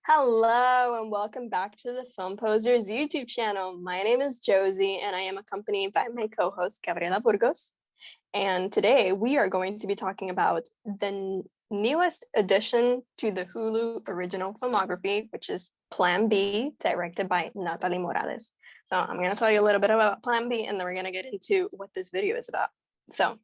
Hello and welcome back to the Film Posers YouTube channel. My name is Josie and I am accompanied by my co-host Gabriela Burgos. And today we are going to be talking about the newest addition to the Hulu original filmography, which is Plan B, directed by Natalie Morales. So I'm going to tell you a little bit about Plan B and then we're going to get into what this video is about. So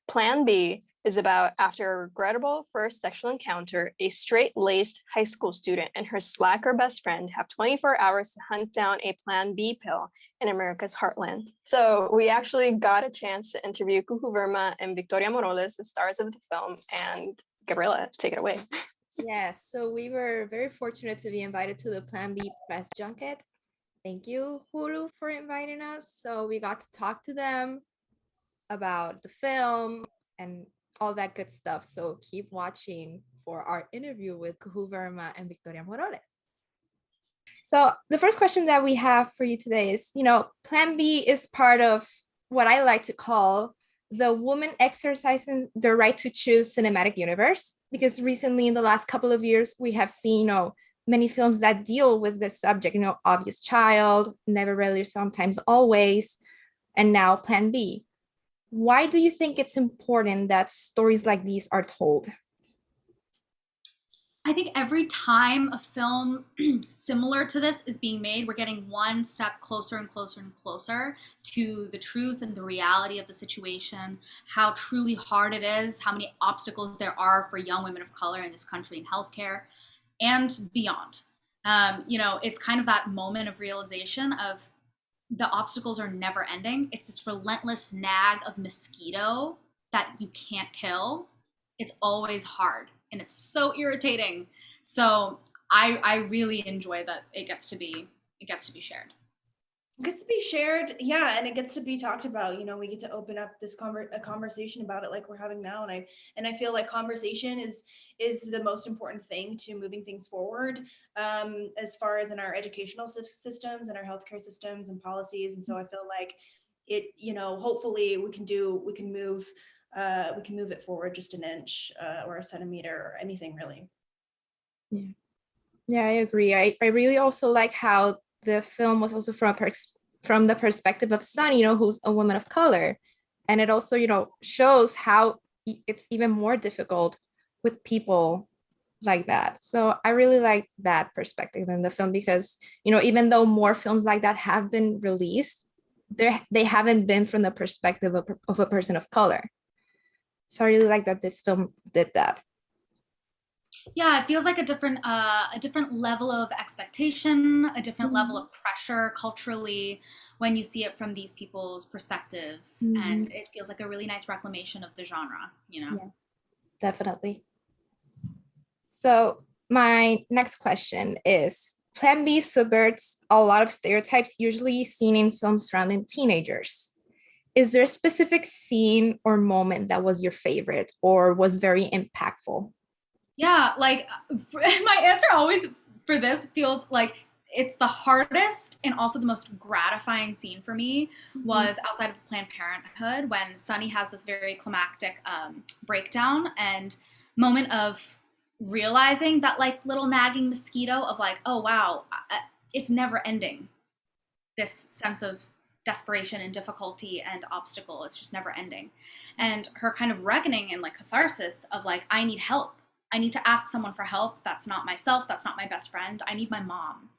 Plan B is about after a regrettable first sexual encounter, a straight-laced high school student and her slacker best friend have 24 hours to hunt down a Plan B pill in America's heartland. So we actually got a chance to interview Kuhoo Verma and Victoria Moroles, the stars of the film, and Gabriela, take it away. Yes, so we were very fortunate to be invited to the Plan B press junket. Thank you, Hulu, for inviting us. So we got to talk to them about the film and all that good stuff. So keep watching for our interview with Kuhoo Verma and Victoria Moroles. So the first question that we have for you today is, Plan B is part of what I like to call the woman exercising their right to choose cinematic universe, because recently in the last couple of years, we have seen, many films that deal with this subject, Obvious Child, Never Rarely, Sometimes Always, and now Plan B. Why do you think it's important that stories like these are told? I think every time a film similar to this is being made, we're getting one step closer and closer and closer to the truth and the reality of the situation, how truly hard it is, how many obstacles there are for young women of color in this country in healthcare and beyond. It's kind of that moment of realization of the obstacles are never ending. It's this relentless nag of mosquito that you can't kill. It's always hard and it's so irritating. So I really enjoy that it gets to be shared. It gets to be shared, yeah, and it gets to be talked about. We get to open up this conversation about it like we're having now, and I feel like conversation is the most important thing to moving things forward, as far as in our educational systems and our healthcare systems and policies. And so I feel like it, hopefully we can move it forward just an inch or a centimeter or anything really. Yeah, I agree. I really also like how the film was also from the perspective of Sunny, who's a woman of color. And it also, shows how it's even more difficult with people like that. So I really like that perspective in the film because, even though more films like that have been released, they haven't been from the perspective of a person of color. So I really like that this film did that. Yeah, it feels like a different level of expectation, a different level of pressure culturally when you see it from these people's perspectives, and it feels like a really nice reclamation of the genre. Yeah, definitely. So my next question is: Plan B subverts a lot of stereotypes usually seen in films surrounding teenagers. Is there a specific scene or moment that was your favorite or was very impactful? Yeah, like my answer always for this feels like it's the hardest and also the most gratifying scene for me was outside of Planned Parenthood when Sunny has this very climactic breakdown and moment of realizing that like little nagging mosquito of like, oh wow, it's never ending. This sense of desperation and difficulty and obstacle, it's just never ending. And her kind of reckoning and like catharsis of like, I need help. I need to ask someone for help. That's not myself. That's not my best friend. I need my mom.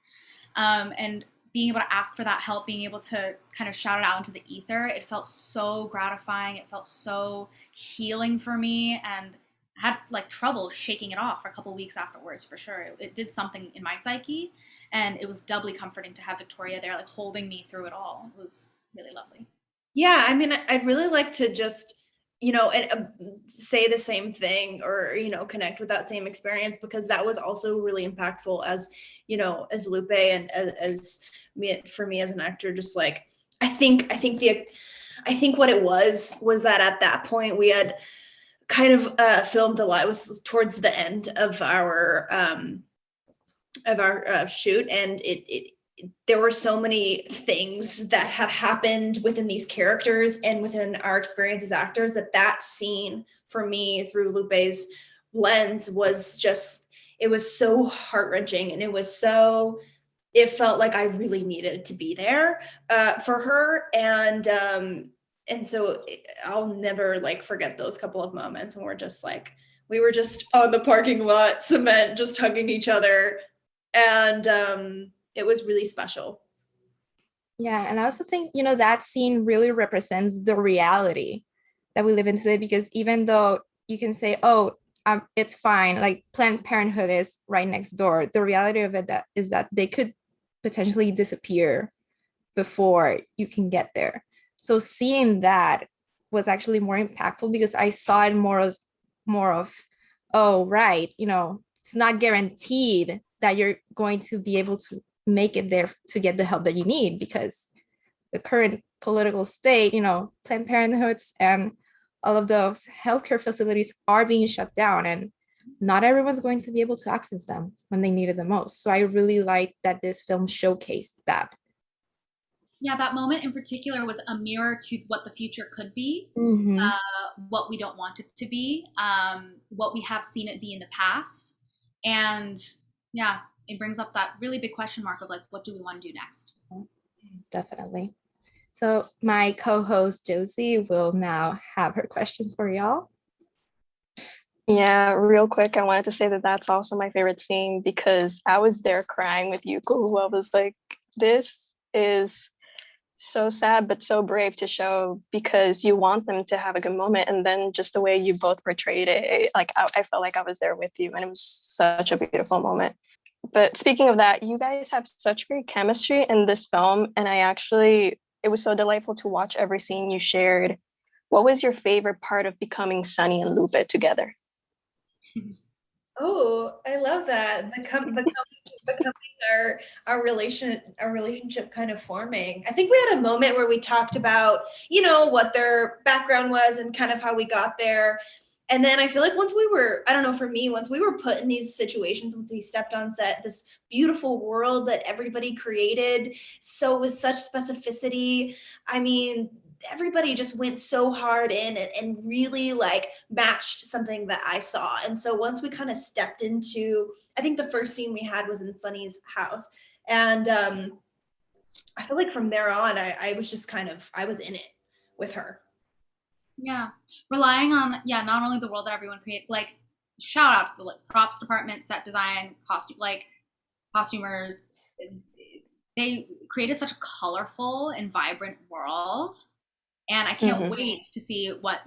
And being able to ask for that help, being able to kind of shout it out into the ether, it felt so gratifying. It felt so healing for me. And I had like trouble shaking it off for a couple of weeks afterwards, for sure. It did something in my psyche. And it was doubly comforting to have Victoria there, like holding me through it all. It was really lovely. Yeah, I mean, I'd really like to just and say the same thing or, connect with that same experience, because that was also really impactful as Lupe and as me, for me as an actor, just like, I think what it was that at that point we had kind of filmed a lot. It was towards the end of our shoot, and there were so many things that had happened within these characters and within our experience as actors that scene for me through Lupe's lens was just, so heart-wrenching, and it felt like I really needed to be there for her. And so I'll never like forget those couple of moments when we were just on the parking lot, cement, just hugging each other. And it was really special. Yeah, and I also think, that scene really represents the reality that we live in today, because even though you can say, oh, it's fine, like Planned Parenthood is right next door, the reality of it is that they could potentially disappear before you can get there. So seeing that was actually more impactful, because I saw it more of, oh, right, it's not guaranteed that you're going to be able to make it there to get the help that you need, because the current political state, Planned Parenthoods and all of those healthcare facilities are being shut down, and not everyone's going to be able to access them when they need it the most. So I really like that this film showcased that. Yeah, that moment in particular was a mirror to what the future could be, what we don't want it to be, what we have seen it be in the past. And yeah, it brings up that really big question mark of like, what do we want to do next? Definitely. So my co-host Josie will now have her questions for y'all. Yeah, real quick, I wanted to say that that's also my favorite scene, because I was there crying with Yuko, who I was like, this is so sad but so brave to show, because you want them to have a good moment, and then just the way you both portrayed it, like I felt like I was there with you, and it was such a beautiful moment. But speaking of that, you guys have such great chemistry in this film, and it was so delightful to watch every scene you shared. What was your favorite part of becoming Sunny and Lupe together? Oh, I love that. Becoming our relationship kind of forming. I think we had a moment where we talked about, what their background was and kind of how we got there. And then I feel like once we were put in these situations, once we stepped on set, this beautiful world that everybody created, so with such specificity, I mean, everybody just went so hard in and really like matched something that I saw. And so once we kind of stepped into, I think the first scene we had was in Sunny's house. And I feel like from there on, I was just I was in it with her. Yeah, relying on not only the world that everyone created, like shout out to the props department, set design, costumers. They created such a colorful and vibrant world, and I can't wait to see what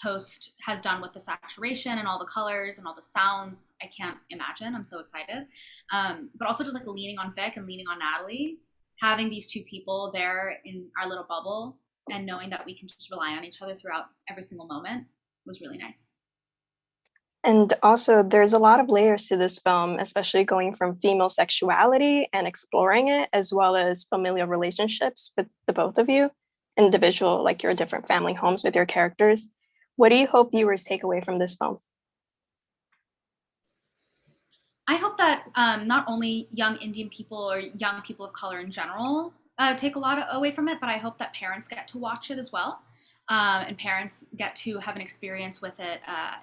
post has done with the saturation and all the colors and all the sounds. I can't imagine. I'm so excited. But also just leaning on Vic and leaning on Natalie, having these two people there in our little bubble, and knowing that we can just rely on each other throughout every single moment was really nice. And also, there's a lot of layers to this film, especially going from female sexuality and exploring it, as well as familial relationships with the both of you, individual, your different family homes with your characters. What do you hope viewers take away from this film? I hope that not only young Indian people or young people of color in general take a lot away from it, but I hope that parents get to watch it as well. And parents get to have an experience with it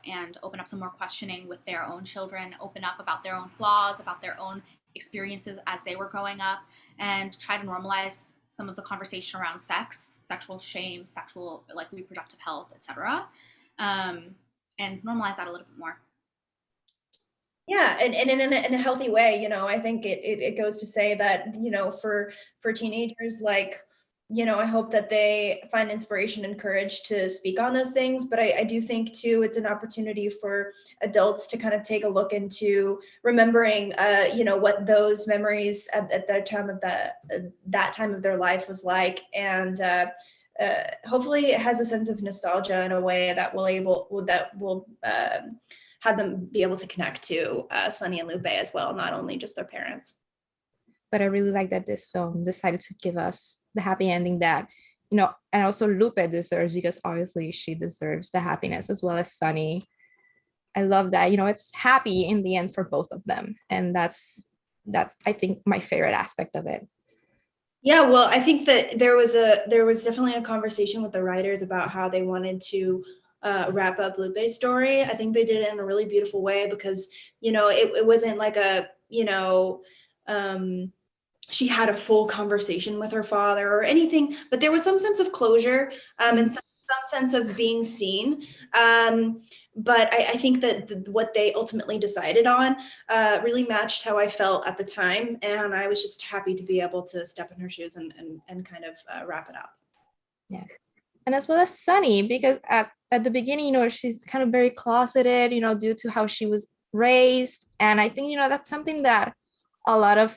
and open up some more questioning with their own children, open up about their own flaws, about their own experiences as they were growing up, and try to normalize some of the conversation around sex, sexual shame, sexual reproductive health, etc. And normalize that a little bit more. Yeah, and in a healthy way, I think it goes to say that, for teenagers, I hope that they find inspiration and courage to speak on those things. But I do think too, it's an opportunity for adults to kind of take a look into remembering, what those memories at that time of that time of their life was like. And hopefully it has a sense of nostalgia in a way that will have them be able to connect to Sunny and Lupe as well, not only just their parents. But I really like that this film decided to give us the happy ending that, and also Lupe deserves, because obviously she deserves the happiness as well as Sunny. I love that, it's happy in the end for both of them. And that's I think my favorite aspect of it. Yeah, well, I think that there was definitely a conversation with the writers about how they wanted to wrap up Lupe's story. I think they did it in a really beautiful way because, you know, it wasn't like a, you know, she had a full conversation with her father or anything, but there was some sense of closure and some sense of being seen. But I think that what they ultimately decided on really matched how I felt at the time. And I was just happy to be able to step in her shoes and kind of wrap it up. Yeah. And as well as Sunny, because at the beginning, you know, she's kind of very closeted, you know, due to how she was raised. And I think, you know, that's something that a lot of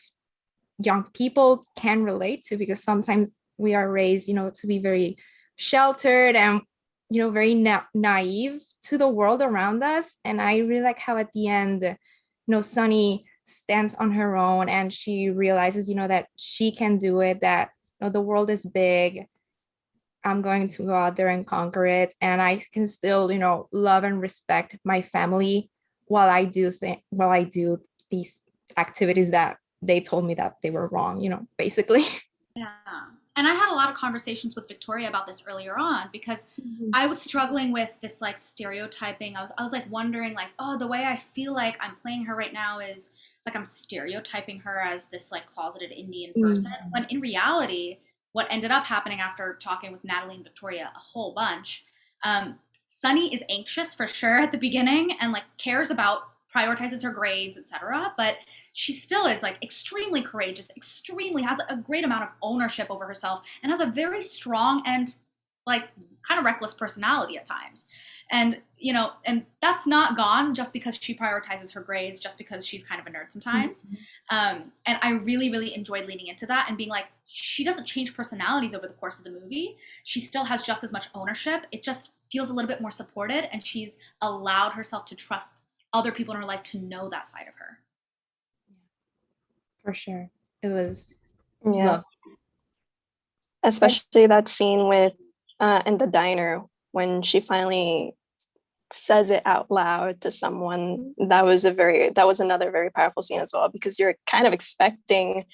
young people can relate to, because sometimes we are raised, you know, to be very sheltered and, you know, very naive to the world around us. And I really like how at the end, you know, Sunny stands on her own and she realizes, you know, that she can do it, that, you know, the world is big. I'm going to go out there and conquer it. And I can still, you know, love and respect my family while I do these activities that they told me that they were wrong, you know, basically. Yeah. And I had a lot of conversations with Victoria about this earlier on, because I was struggling with this like stereotyping. I was like wondering like, oh, the way I feel like I'm playing her right now is like I'm stereotyping her as this like closeted Indian person. When in reality, what ended up happening after talking with Natalie and Victoria a whole bunch, Sunny is anxious for sure at the beginning and like cares about, prioritizes her grades, etc. But she still is like extremely courageous, extremely has a great amount of ownership over herself, and has a very strong and like kind of reckless personality at times. And, you know, and that's not gone just because she prioritizes her grades, just because she's kind of a nerd sometimes. And I really, really enjoyed leaning into that and being like, she doesn't change personalities over the course of the movie. She still has just as much ownership. It just feels a little bit more supported, and she's allowed herself to trust other people in her life to know that side of her. For sure. It was lovely. Especially that scene with in the diner when she finally says it out loud to someone. That was another very powerful scene as well, because you're kind of expecting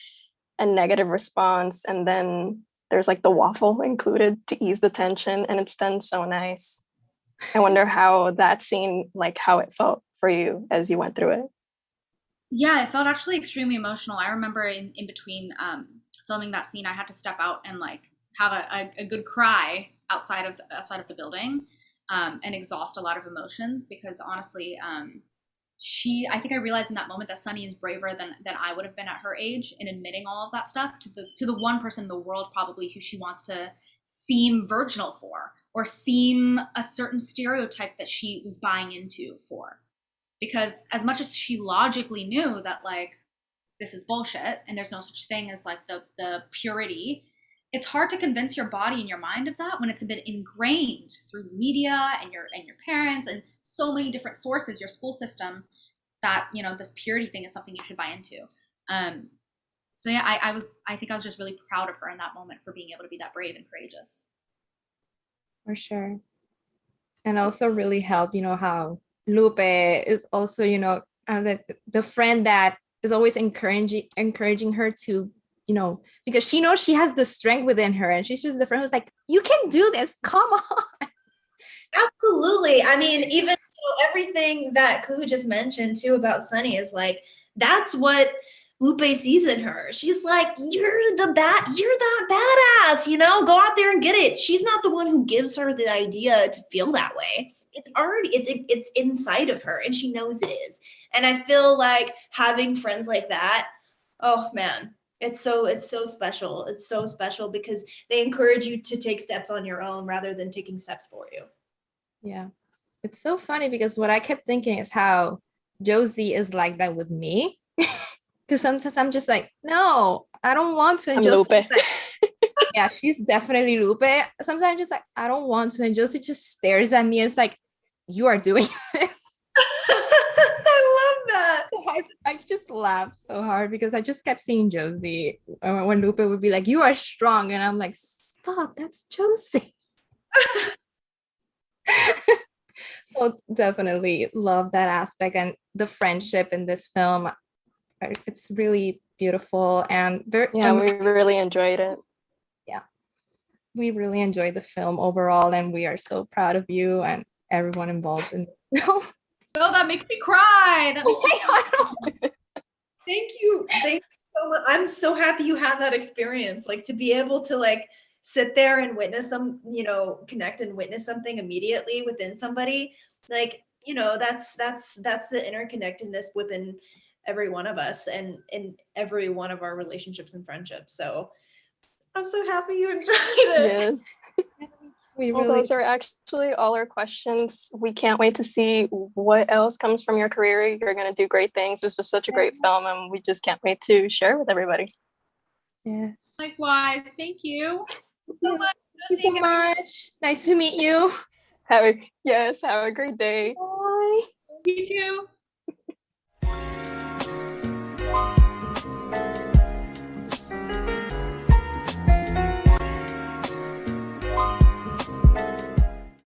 a negative response, and then there's like the waffle included to ease the tension, and it's done so nice. I wonder how that scene, like how it felt for you as you went through it. Yeah, it felt actually extremely emotional. I remember in between filming that scene, I had to step out and like have a good cry outside of the building, and exhaust a lot of emotions, because honestly, I think I realized in that moment that Sunny is braver than I would have been at her age in admitting all of that stuff to the one person in the world probably who she wants to seem virginal for, or seem a certain stereotype that she was buying into for. Because as much as she logically knew that like this is bullshit and there's no such thing as like the purity, it's hard to convince your body and your mind of that when it's been ingrained through media and your parents and so many different sources, your school system, that, you know, this purity thing is something you should buy into. So yeah, I think I was just really proud of her in that moment for being able to be that brave and courageous. For sure. And also really helped, you know, how Lupe is also, you know, the friend that is always encouraging her to, you know, because she knows she has the strength within her, and she's just the friend who's like, you can do this, come on. Absolutely. I mean, even everything that Kuhoo just mentioned too about Sunny is like, that's what Lupe sees in her. She's like, you're that badass, you know, go out there and get it. She's not the one who gives her the idea to feel that way. It's inside of her, and she knows it is. And I feel like having friends like that, oh man, it's so special. It's so special because they encourage you to take steps on your own rather than taking steps for you. Yeah. It's so funny because what I kept thinking is how Josie is like that with me. Because sometimes I'm just like, no, I don't want to. And I'm Lupe. Like, yeah, she's definitely Lupe. Sometimes just like, I don't want to. And Josie just stares at me. It's like, you are doing this. I love that. I just laughed so hard because I just kept seeing Josie when Lupe would be like, you are strong. And I'm like, stop, that's Josie. So definitely love that aspect, and the friendship in this film, it's really beautiful and very we really enjoyed it. Yeah, we really enjoyed the film overall, and we are so proud of you, and everyone involved in this film. Oh, that makes me cry. That makes me Thank you. Thank you so much. I'm so happy you had that experience. Like to be able to like sit there and witness some, you know, connect and witness something immediately within somebody. Like, you know, that's the interconnectedness within every one of us and in every one of our relationships and friendships. So I'm so happy you enjoyed it. Yes. We Well, really those are actually all our questions. We can't wait to see what else comes from your career. You're going to do great things. This was such a great film, and we just can't wait to share with everybody. yes. likewise. Thank you. So much. Thank you so much. Nice to meet you. Have a great day. Bye. You too.